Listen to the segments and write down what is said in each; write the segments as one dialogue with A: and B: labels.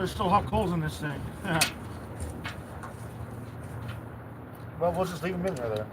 A: there's still hot coals in this thing.
B: Well, we'll just leave them in there then.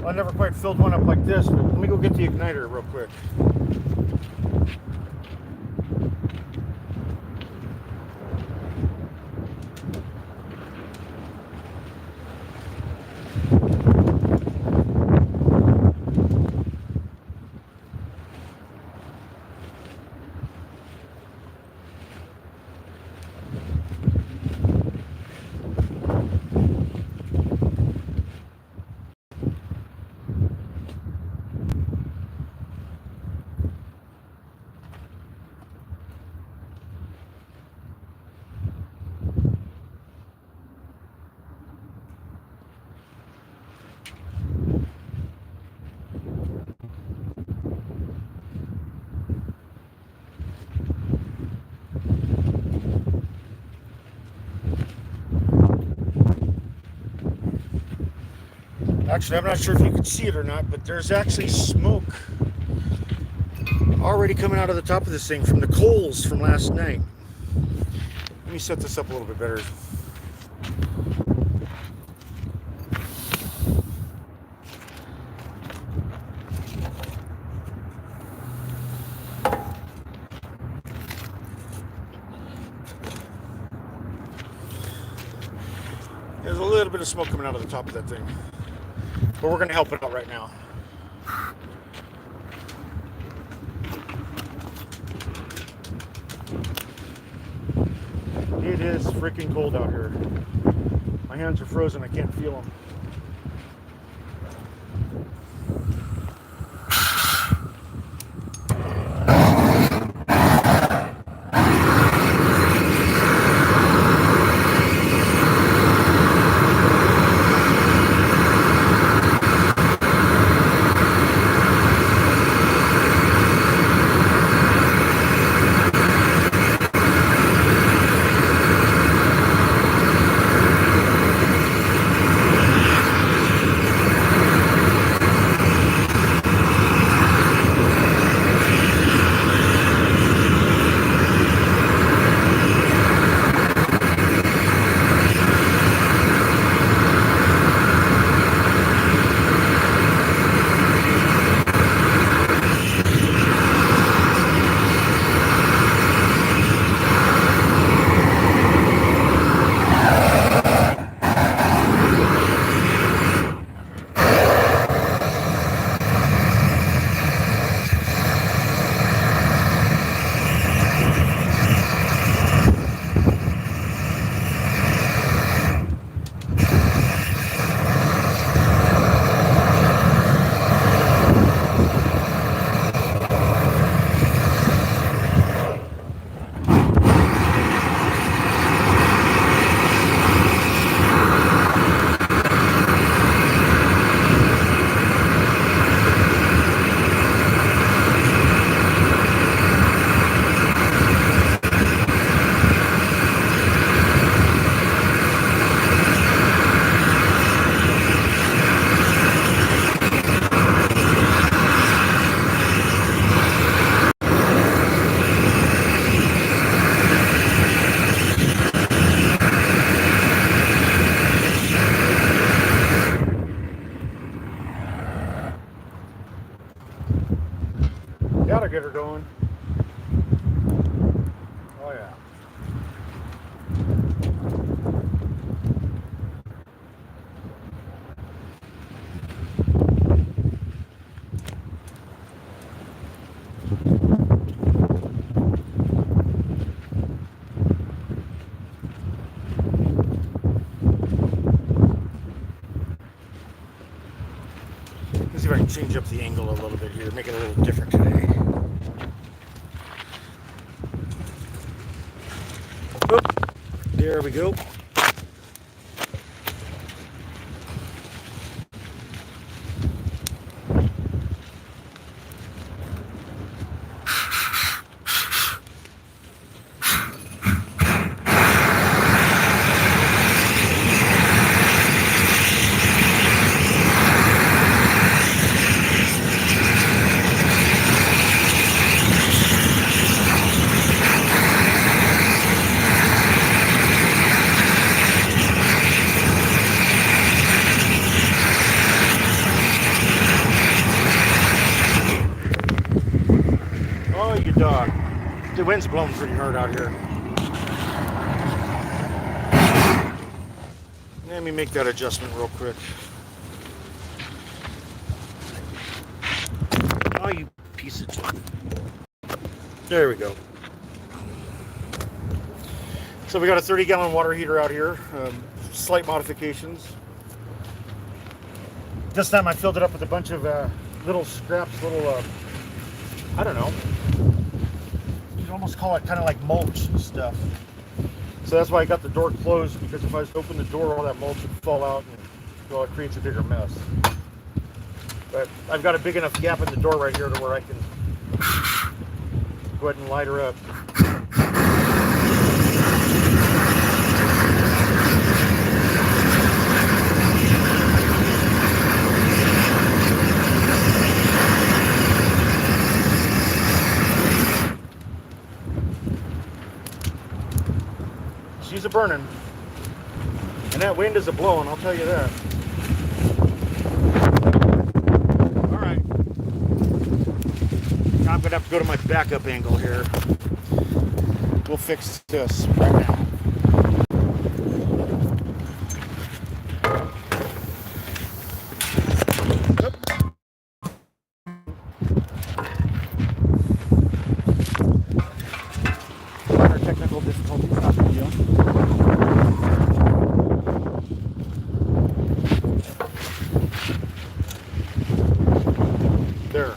B: I never quite filled one up like this, but let me go get the igniter real quick. Actually, I'm not sure if you can see it or not, but there's actually smoke already coming out of the top of this thing from the coals from last night. Let me set this up a little bit better. There's a little bit of smoke coming out of the top of that thing. But we're going to help it out right now. It is freaking cold out here. My hands are frozen. I can't feel them. get her going. Oh yeah. Let's see if I can change up the angle a little bit here, make it a little different today. Oop, there we go. Oh, you dog. The wind's blowing pretty hard out here. Let me make that adjustment real quick. Oh, you piece of junk. There we go. So we got a 30-gallon water heater out here. Slight modifications. This time I filled it up with a bunch of little scraps, I don't know. You'd almost call it kind of like mulch and stuff. So that's why I got the door closed, because if I was to open the door, all that mulch would fall out and, well, it creates a bigger mess. But I've got a big enough gap in the door right here to where I can go ahead and light her up. She's a burning, and that wind is a blowing, I'll tell you that. All right, now I'm gonna have to go to my backup angle here. We'll fix this right now. Minor technical difficulties, not a big deal. There.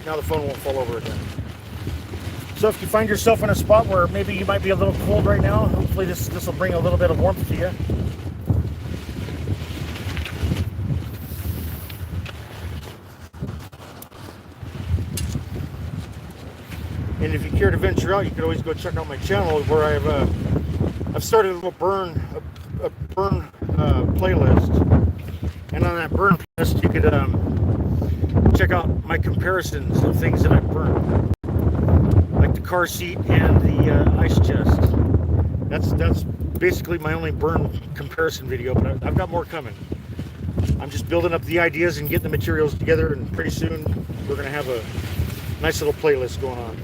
B: Now the phone won't fall over again. So if you find yourself in a spot where maybe you might be a little cold right now, hopefully this will bring a little bit of warmth to you. And if you care to venture out, you can always go check out my channel where I've started a little burn playlist, and on that burn list you could check out my comparisons of things that I've burned, like the car seat and the ice chest. That's basically my only burn comparison video, but I've got more coming. I'm just building up the ideas and getting the materials together, and pretty soon we're going to have a nice little playlist going on.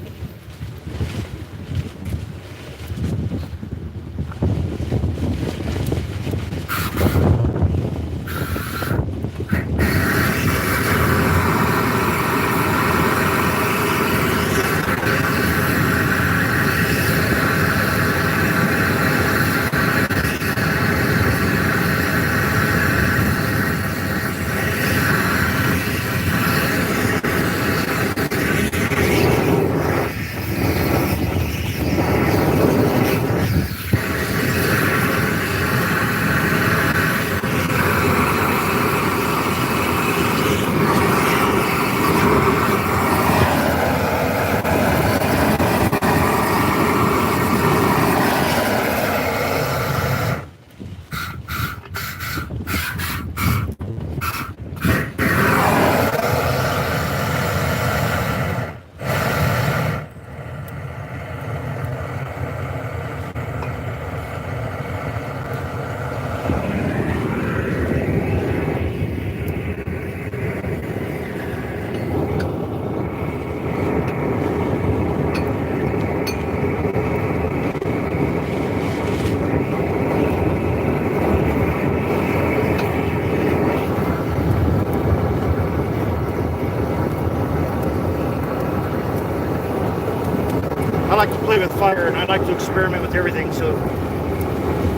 B: like to play with fire, and I like to experiment with everything. So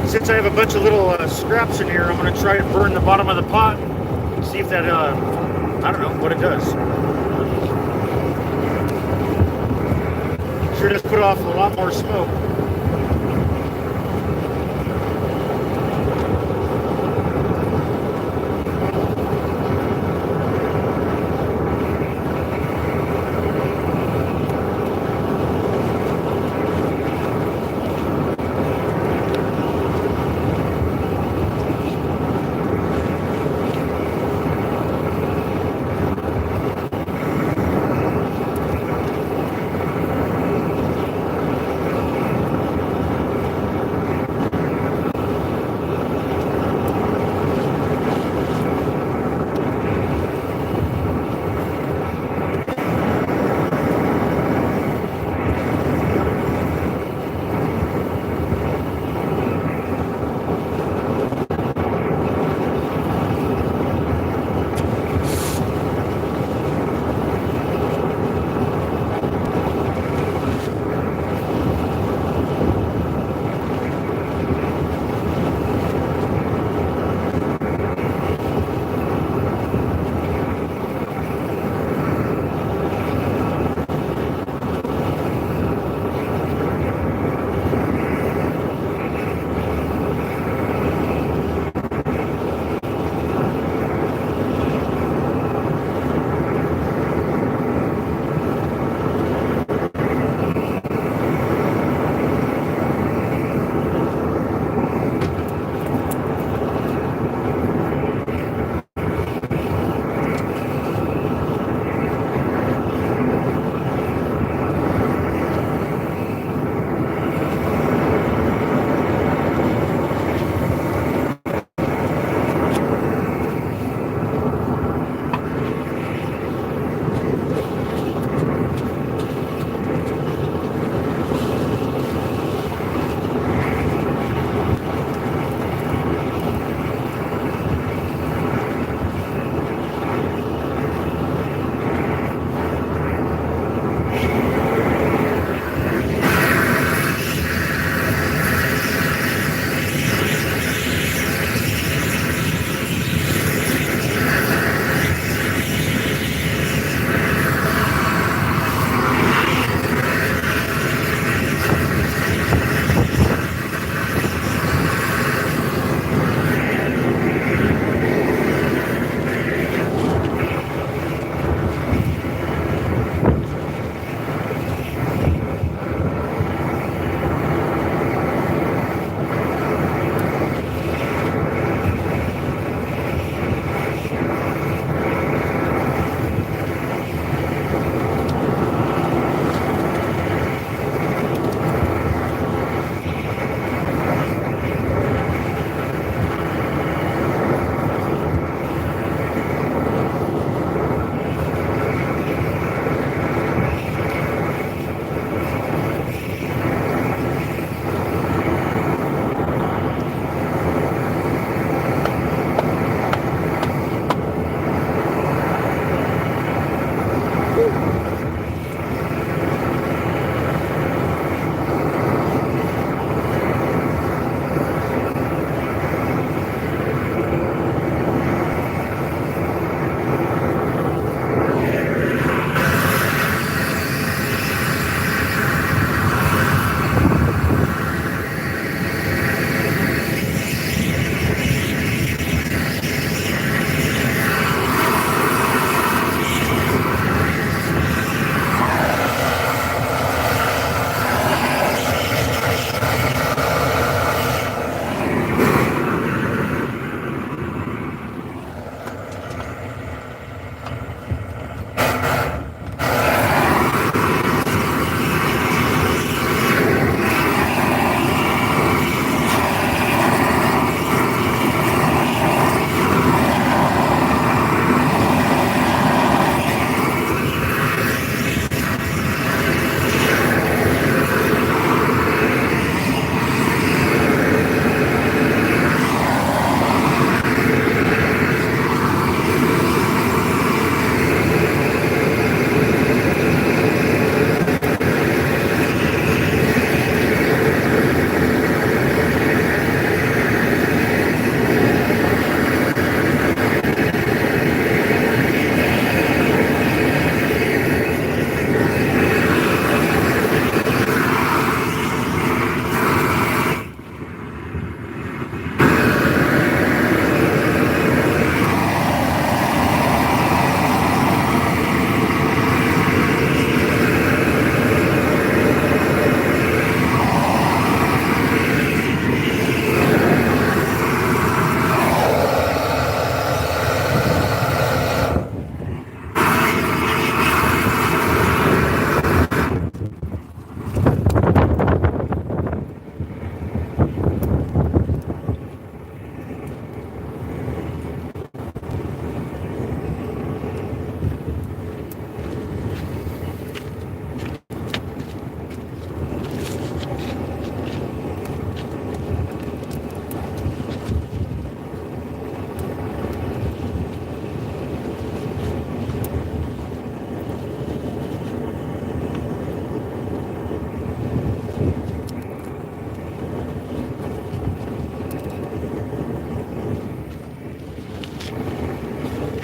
B: since I have a bunch of little scraps in here, I'm going to try to burn the bottom of the pot, see if that, I don't know what it does. Sure does put off a lot more smoke.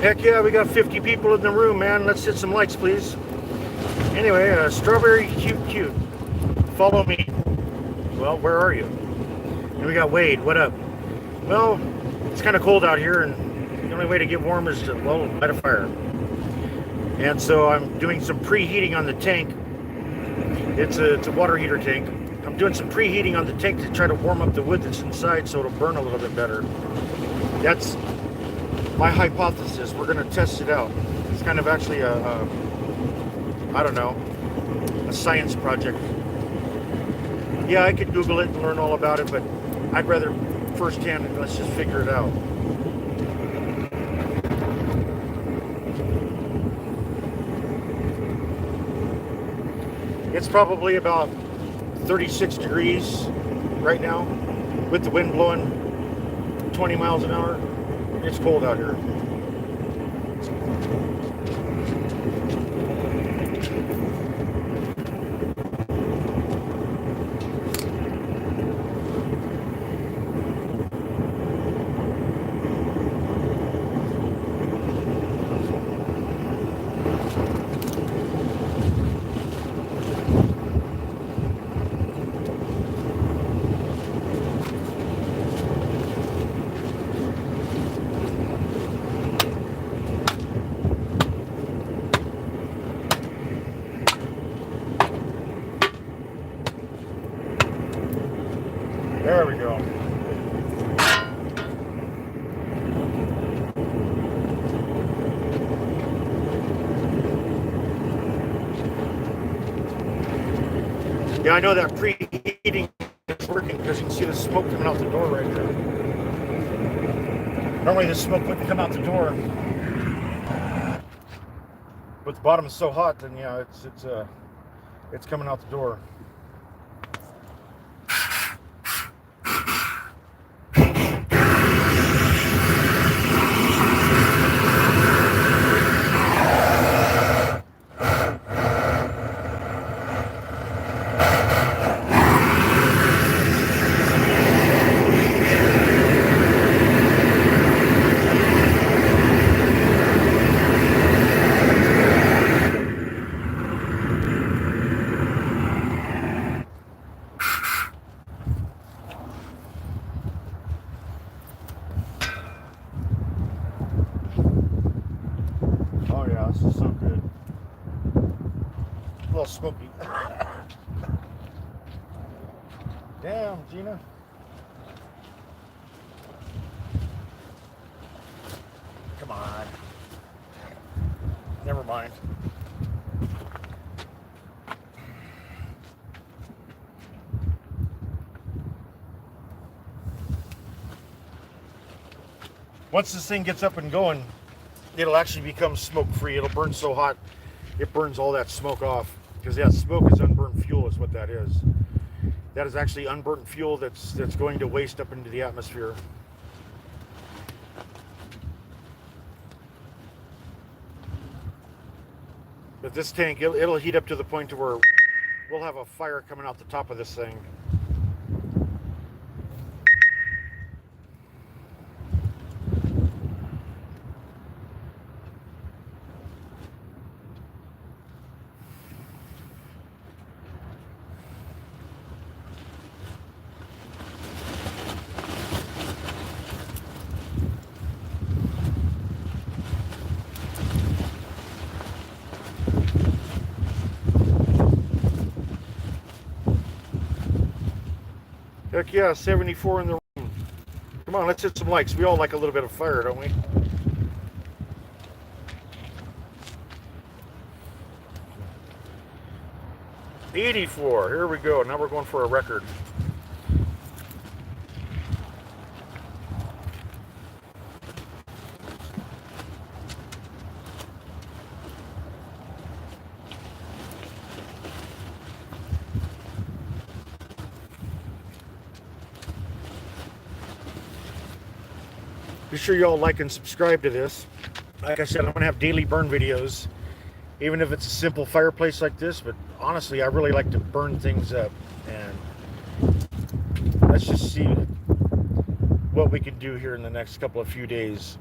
B: Heck yeah, we got 50 people in the room, man. Let's hit some likes, please. Anyway, strawberry cute. Follow me. Well, where are you? And we got Wade. What up? Well, it's kind of cold out here, and the only way to get warm is to, well, light a fire. And so I'm doing some preheating on the tank. It's a water heater tank. I'm doing some preheating on the tank to try to warm up the wood that's inside so it'll burn a little bit better. That's my hypothesis. We're going to test it out. It's kind of actually I don't know, a science project. Yeah, I could Google it and learn all about it, but I'd rather firsthand, let's just figure it out. It's probably about 36 degrees right now with the wind blowing 20 miles an hour. It's cold out here. There we go. Yeah, I know that preheating is working because you can see the smoke coming out the door right there. Normally the smoke wouldn't come out the door, but the bottom is so hot, then yeah, it's coming out the door. Oh yeah, this is so good. A little smoky. Damn, Gina. Come on. Never mind. Once this thing gets up and going, it'll actually become smoke free. It'll burn so hot it burns all that smoke off, because that smoke is unburnt fuel is what that is. That is actually unburnt fuel that's going to waste up into the atmosphere. But this tank, it'll heat up to the point to where we'll have a fire coming out the top of this thing. Heck yeah, 74 in the room. Come on, let's hit some likes. We all like a little bit of fire, don't we? $84. Here we go. Now we're going for a record. Be sure you all like and subscribe to this. Like I said, I'm going to have daily burn videos, even if it's a simple fireplace like this. But honestly, I really like to burn things up. And let's just see what we can do here in the next few days.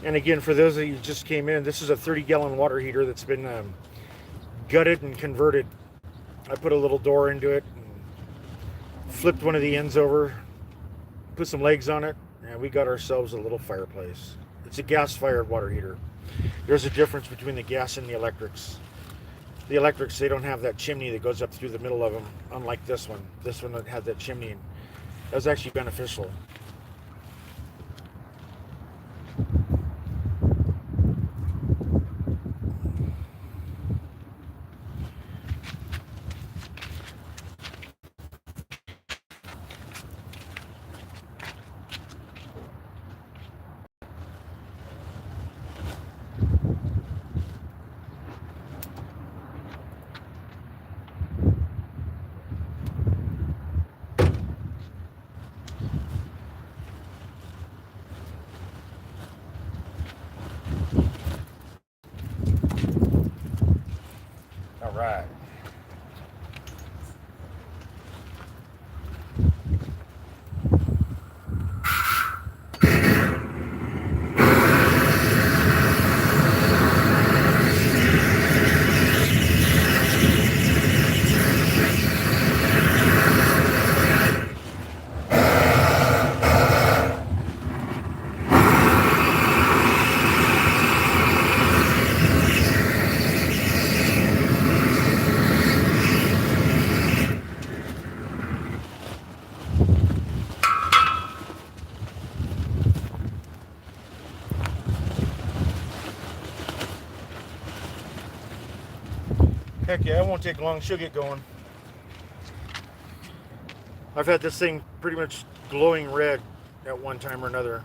B: And again, for those of you who just came in, this is a 30-gallon water heater that's been gutted and converted. I put a little door into it, and flipped one of the ends over, put some legs on it, and we got ourselves a little fireplace. It's a gas-fired water heater. There's a difference between the gas and the electrics. The electrics, they don't have that chimney that goes up through the middle of them, unlike this one. This one that had that chimney, and that was actually beneficial. All right. Heck yeah, it won't take long. She'll get going. I've had this thing pretty much glowing red at one time or another.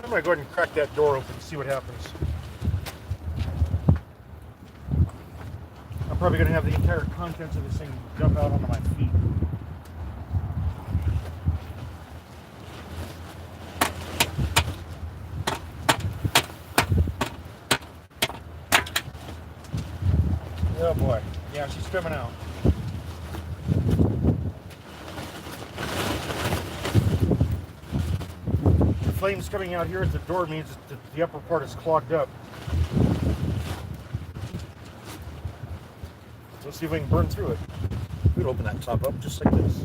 B: I'm going to go ahead and crack that door open and see what happens. I'm probably going to have the entire contents of this thing dump out onto my feet. Oh boy. Yeah, she's coming out. Flames coming out here at the door means that the upper part is clogged up. Let's see if we can burn through it. We'd open that top up just like this.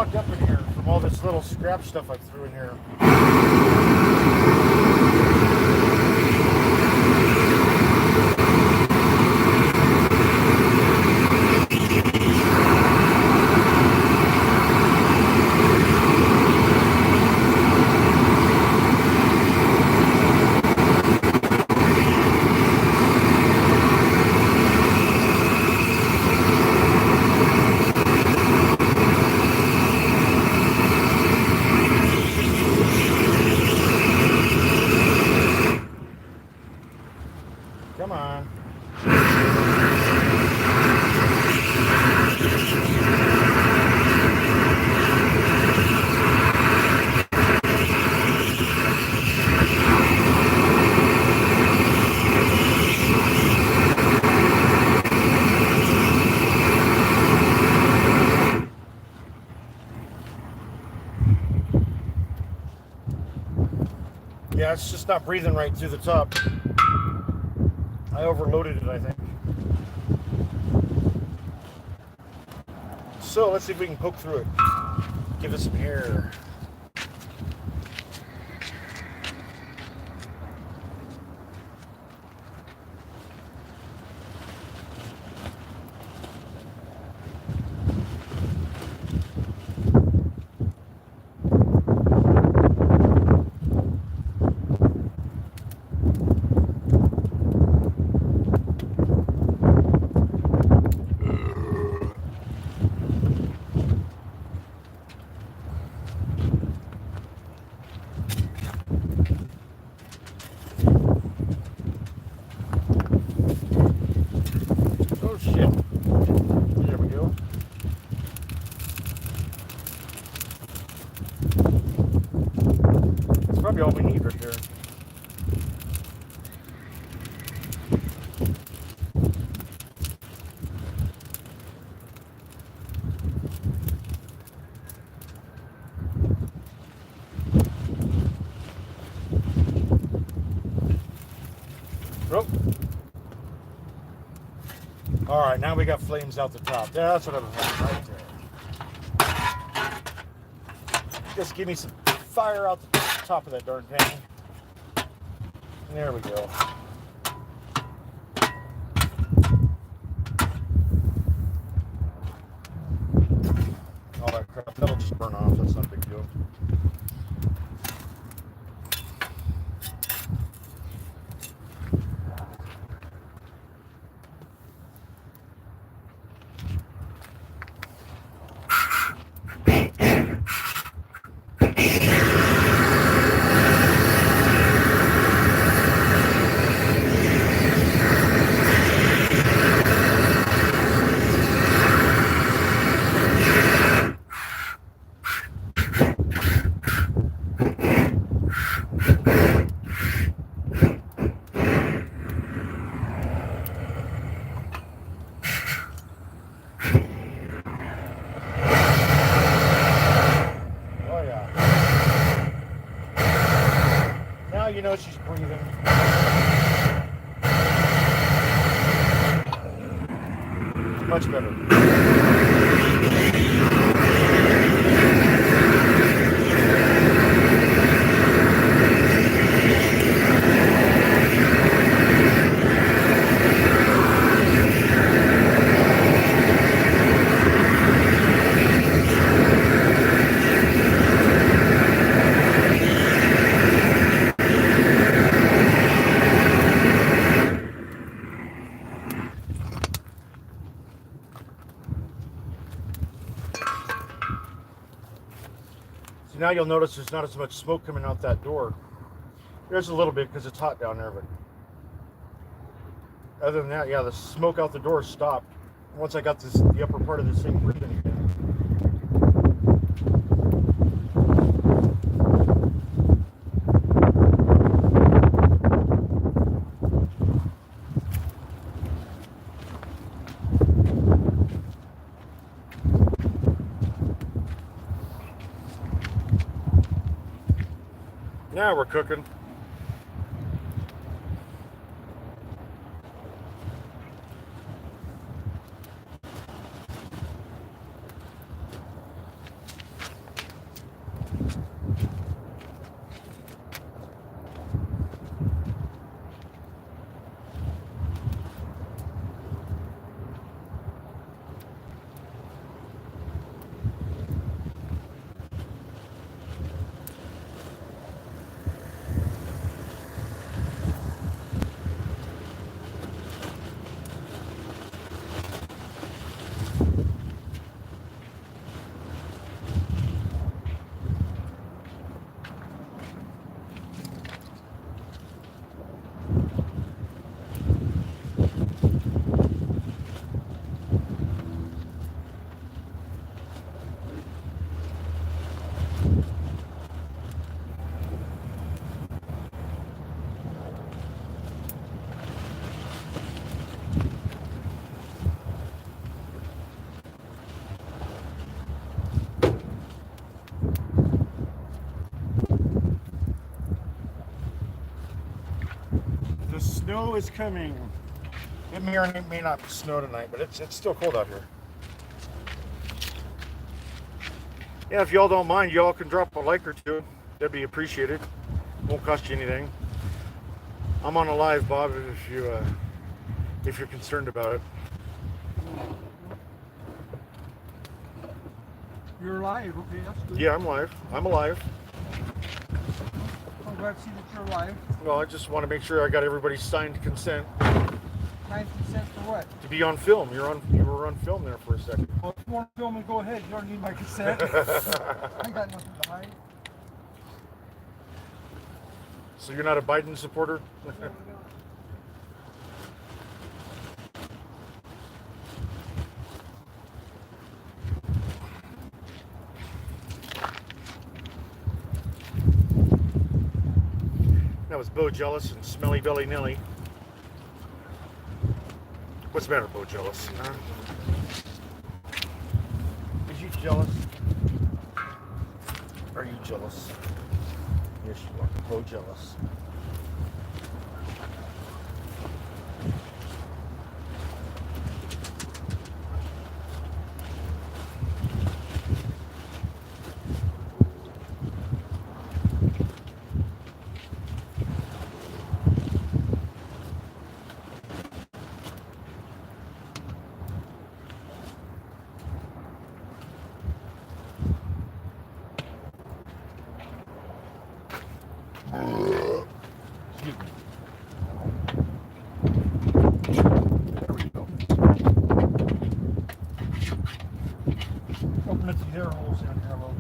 B: clogged up in here from all this little scrap stuff I threw in here. Come on. Yeah, it's just not breathing right through the top. I overloaded it, I think. So let's see if we can poke through it. Give it some air. Oh shit. There we go. That's probably all we need right there. Oh. All right, now we got flames out the top. Yeah, that's what I was wanting right there. Just give me some fire out the top of that darn thing. There we go. All that crap, that'll just burn off. That's not a big deal. Now you know she's breathing. Much better. So now you'll notice there's not as much smoke coming out that door. There's a little bit because it's hot down there, but other than that, yeah, the smoke out the door stopped once I got the upper part of this thing breathing again. Now we're cooking. Snow is coming. It may or may not snow tonight, but it's still cold out here. Yeah, if y'all don't mind, y'all can drop a like or two. That'd be appreciated. Won't cost you anything. I'm on a live, Bob, if you're concerned about it.
A: You're live, okay, that's good.
B: Yeah, I'm live. I'm alive.
A: I'm glad to see that you're live.
B: Well, I just want to make sure I got everybody's signed consent.
A: Signed consent for what?
B: To be on film. You were on film there for a second.
A: Well, if you want to film me, go ahead. You don't need my consent. I got nothing to hide.
B: So you're not a Biden supporter? That was Bo Jealous and Smelly Belly Nelly. What's the matter, Bo Jealous? Huh? Is you jealous? Are you jealous? Yes, you are. Bo Jealous. Excuse me. There we go. Open up the air holes down here a little bit.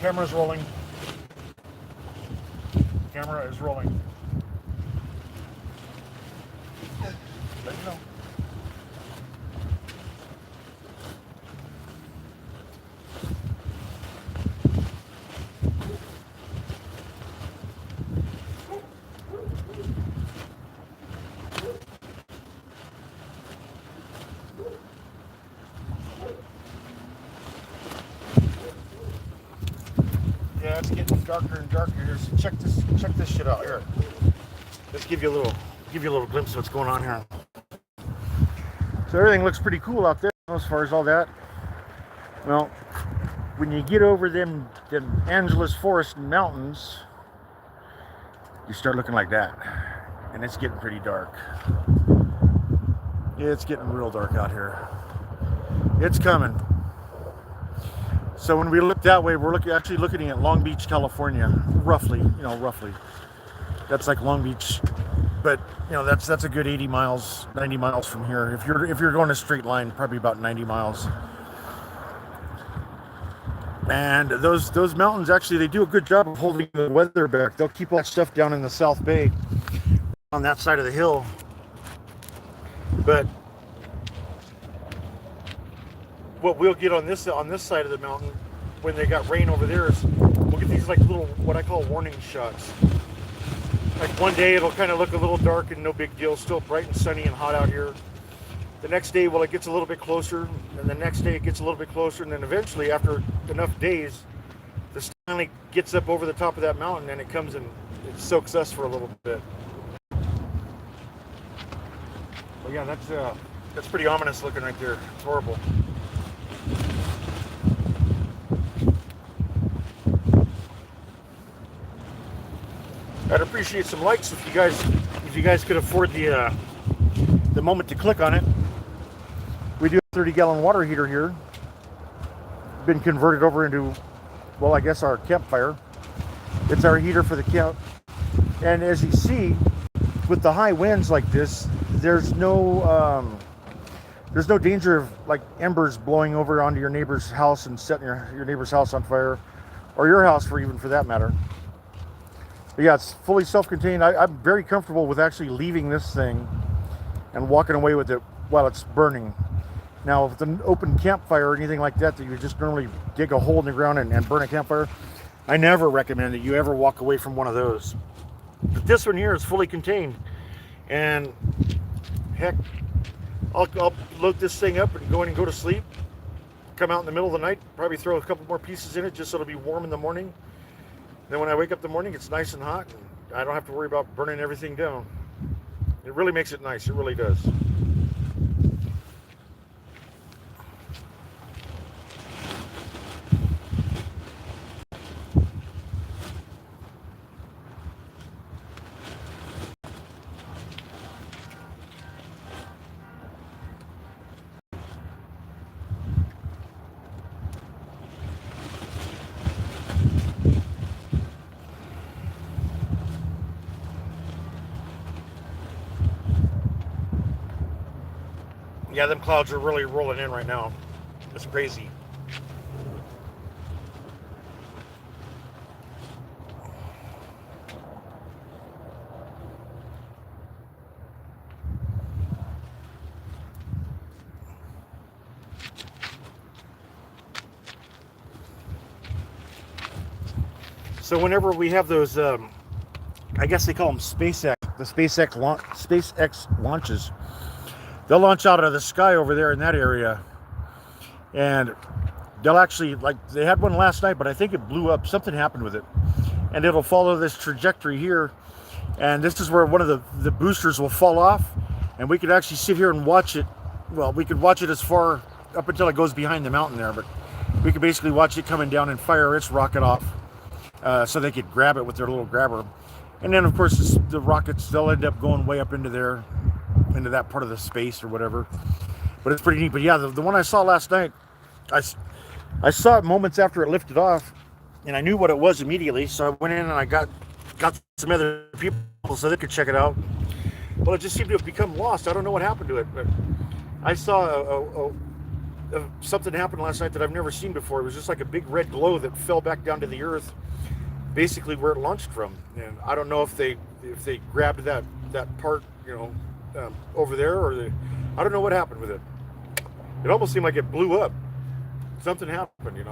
B: Camera's rolling. Camera is rolling. Let you know. Yeah, it's getting darker and darker here. So check this shit out here. Let's give you a little glimpse of what's going on here. So everything looks pretty cool out there as far as all that. Well, when you get over them Angeles Forest and mountains, you start looking like that, and it's getting pretty dark. Yeah, it's getting real dark out here. It's coming. So when we look that way, we're actually looking at Long Beach, California, roughly. That's like Long Beach, but that's a good 80 miles, 90 miles from here. If you're going a straight line, probably about 90 miles. And those mountains, actually, they do a good job of holding the weather back. They'll keep all that stuff down in the South Bay, on that side of the hill. But what we'll get on this side of the mountain, when they got rain over there, is we'll get these like little, what I call warning shots. Like one day it'll kind of look a little dark and no big deal, still bright and sunny and hot out here. The next day, well, it gets a little bit closer, and the next day it gets a little bit closer, and then eventually, after enough days, the sun finally gets up over the top of that mountain, and it comes and it soaks us for a little bit. But yeah, that's pretty ominous looking right there. It's horrible. I'd appreciate some likes if you guys could afford the moment to click on it. We do a 30-gallon water heater here. Been converted over into, well, I guess our campfire. It's our heater for the camp. And as you see, with the high winds like this, there's no danger of like embers blowing over onto your neighbor's house and setting your neighbor's house on fire, or your house for that matter. But yeah, it's fully self-contained. I'm very comfortable with actually leaving this thing and walking away with it while it's burning. Now, if it's an open campfire or anything like that you just normally dig a hole in the ground and burn a campfire, I never recommend that you ever walk away from one of those. But this one here is fully contained, and heck, I'll load this thing up and go in and go to sleep. Come out in the middle of the night, probably throw a couple more pieces in it just so it'll be warm in the morning. Then when I wake up in the morning, it's nice and hot, and I don't have to worry about burning everything down. It really makes it nice. It really does. Yeah, them clouds are really rolling in right now. It's crazy. So whenever we have those, I guess they call them SpaceX, the SpaceX launches. They'll launch out of the sky over there in that area, and they'll actually, like, they had one last night, but I think it blew up. Something happened with it, and it'll follow this trajectory here, and this is where one of the boosters will fall off, and we could actually sit here and watch it. Well, we could watch it as far up until it goes behind the mountain there, but we could basically watch it coming down and fire its rocket off, so they could grab it with their little grabber. And then, of course, the rockets, they'll end up going way up into there, into that part of the space or whatever. But it's pretty neat. But yeah, the one I saw last night, I saw it moments after it lifted off, and I knew what it was immediately. So I went in and I got some other people so they could check it out. Well, it just seemed to have become lost. I don't know what happened to it, but I saw something happen last night that I've never seen before. It was just like a big red glow that fell back down to the earth, basically where it launched from. And I don't know if they grabbed that part, over there, or I don't know what happened with it. It almost seemed like it blew up. Something happened,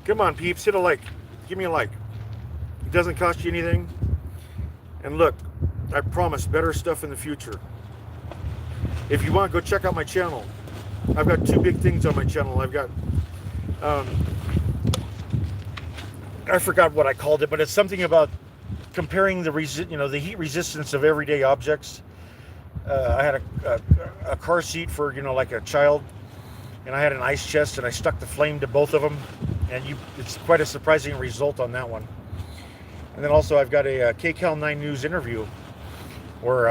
B: Come on, peeps, hit a like. Give me a like. It doesn't cost you anything. And look, I promise better stuff in the future. If you want, go check out my channel. I've got two big things on my channel. I've got, I forgot what I called it, but it's something about comparing the heat resistance of everyday objects. I had a car seat for, like a child, and I had an ice chest, and I stuck the flame to both of them, and it's quite a surprising result on that one. And then also I've got a KCAL 9 News interview where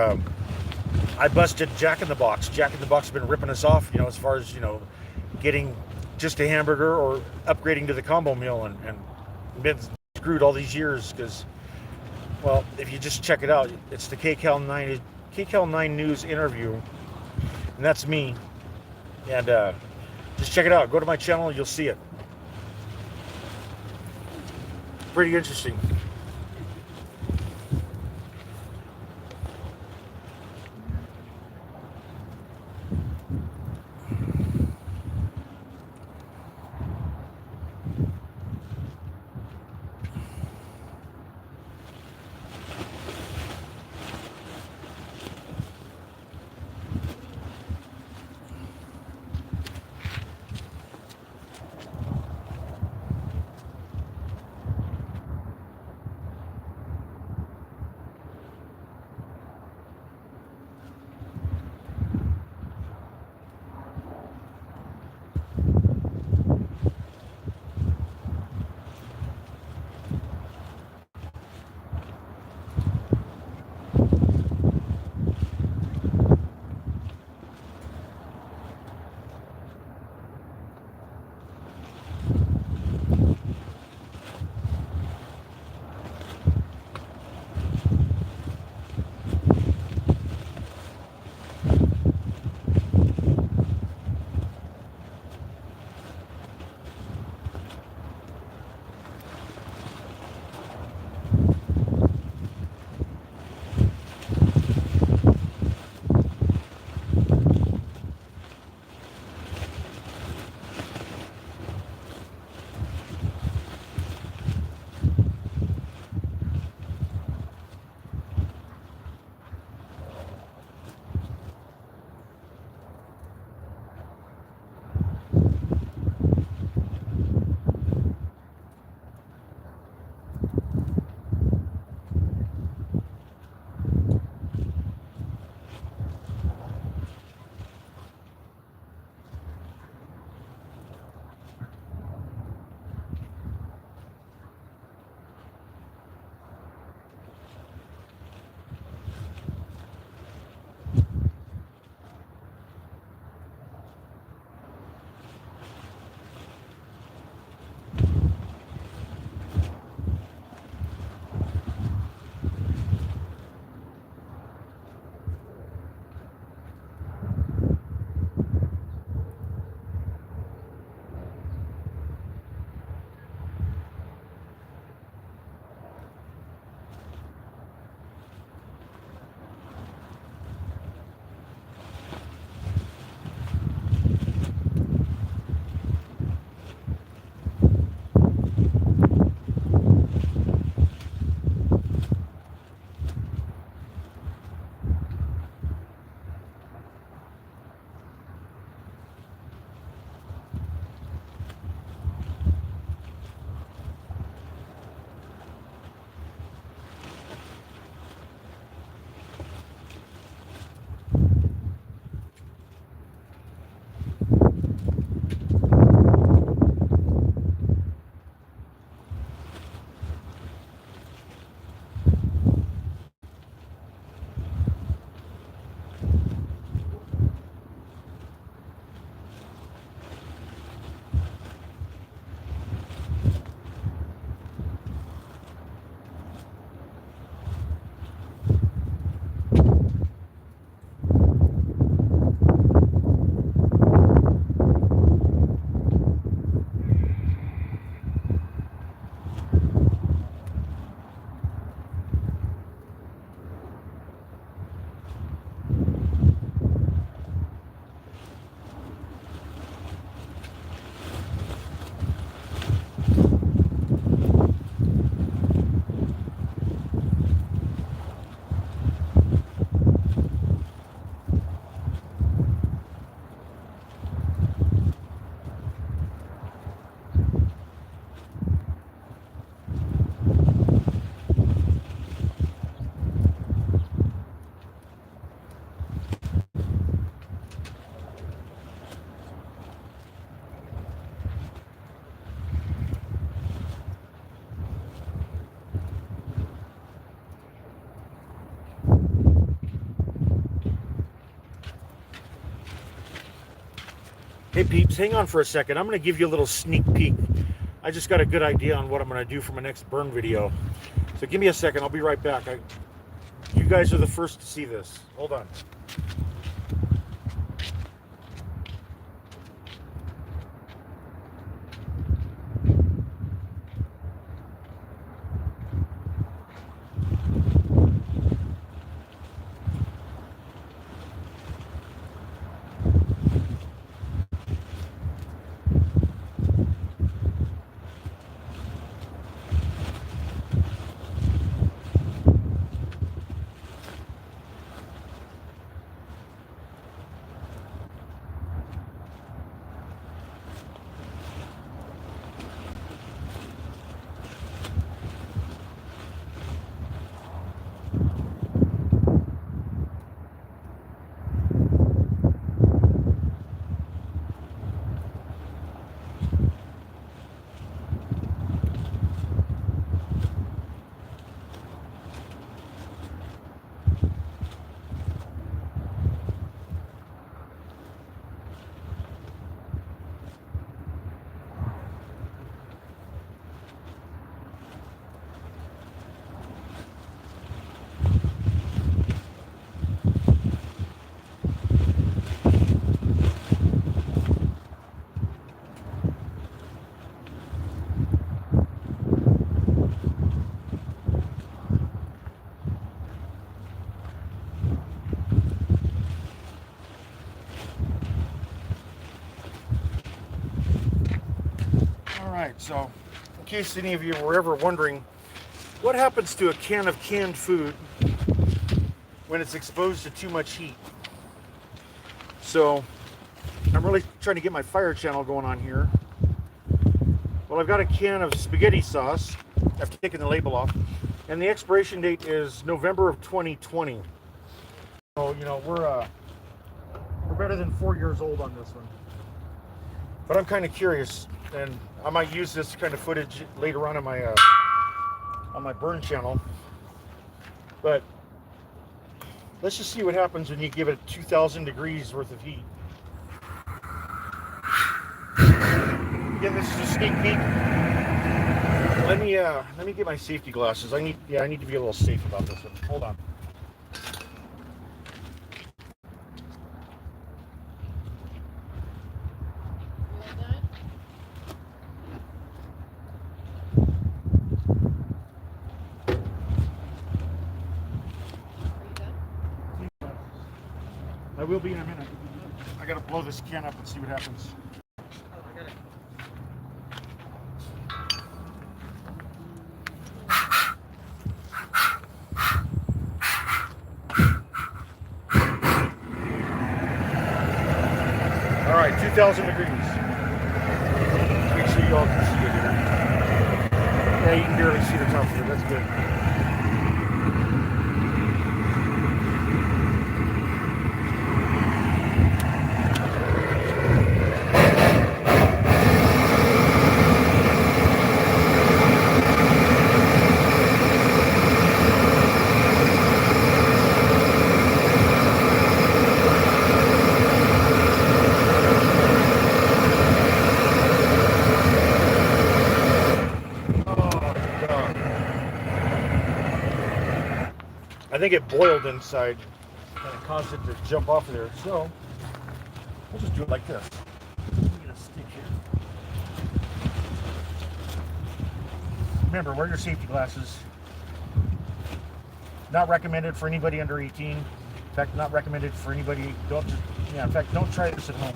B: I busted Jack in the Box. Jack in the Box has been ripping us off, as far as, getting just a hamburger or upgrading to the combo meal, and been screwed all these years because, well, if you just check it out, it's the KCAL 9 News interview, and that's me. And just check it out. Go to my channel, you'll see it. Pretty interesting. Hey peeps, hang on for a second. I'm going to give you a little sneak peek. I just got a good idea on what I'm going to do for my next burn video. So give me a second. I'll be right back. You guys are the first to see this. Hold on. Alright, so in case any of you were ever wondering, what happens to a can of canned food when it's exposed to too much heat? So I'm really trying to get my fire channel going on here. Well, I've got a can of spaghetti sauce. I've taken the label off, and the expiration date is November of 2020. So you know we're better than 4 years old on this one. But I'm kind of curious, and I might use this kind of footage later on my burn channel. But let's just see what happens when you give it 2,000 degrees worth of heat. Again, this is a sneak peek. Let me get my safety glasses. I need to be a little safe about this one. Hold on. I will be in a minute. I gotta blow this can up and see what happens. All right, 2,000 degrees. Make sure you all can see it here. Yeah, you can barely see the top of it. That's good. I think it boiled inside and it caused it to jump off of there. So we'll just do it like this. Get a stick here. Remember, wear your safety glasses. Not recommended for anybody under 18. In fact, not recommended for anybody. In fact, don't try this at home.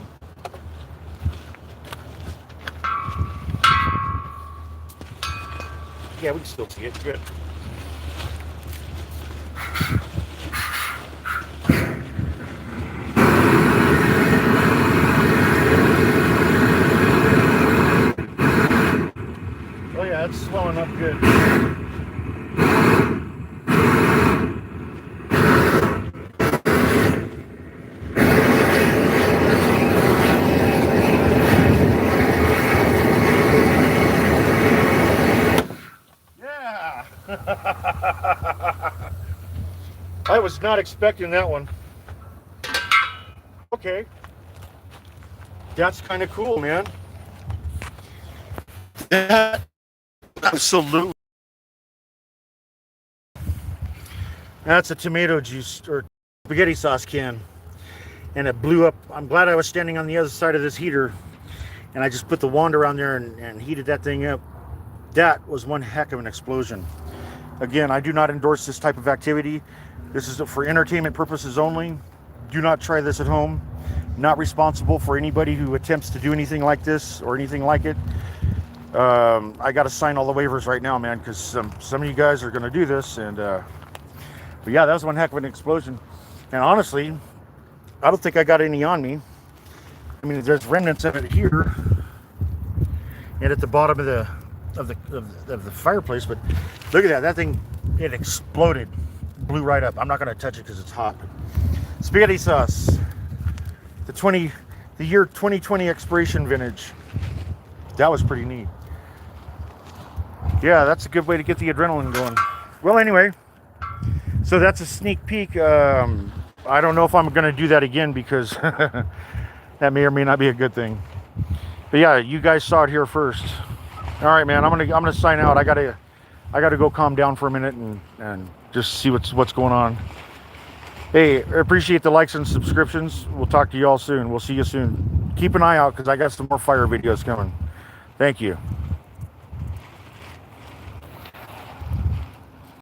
B: Yeah, we can still see it. Good. Oh yeah, it's swelling up good. Yeah. I was not expecting that one. Okay. That's kind of cool, man. That, absolutely. That's a tomato juice or spaghetti sauce can. And it blew up. I'm glad I was standing on the other side of this heater and I just put the wand around there and heated that thing up. That was one heck of an explosion. Again, I do not endorse this type of activity. This is for entertainment purposes only. Do not try this at home. Not responsible for anybody who attempts to do anything like this or anything like it. I got to sign all the waivers right now, man, because some of you guys are going to do this. And but yeah, that was one heck of an explosion. And honestly, I don't think I got any on me. I mean, there's remnants of it here and at the bottom of the fireplace. But look at that. That thing, it exploded, blew right up. I'm not going to touch it because it's hot. Spaghetti sauce, the year 2020 expiration vintage. That was pretty neat. Yeah, that's a good way to get the adrenaline going. Well, anyway, so that's a sneak peek. I don't know if I'm going to do that again because that may or may not be a good thing. But yeah, you guys saw it here first. All right, man. I'm gonna sign out. I gotta go calm down for a minute and just see what's going on. Hey, I appreciate the likes and subscriptions. We'll talk to you all soon. We'll see you soon. Keep an eye out because I got some more fire videos coming. Thank you.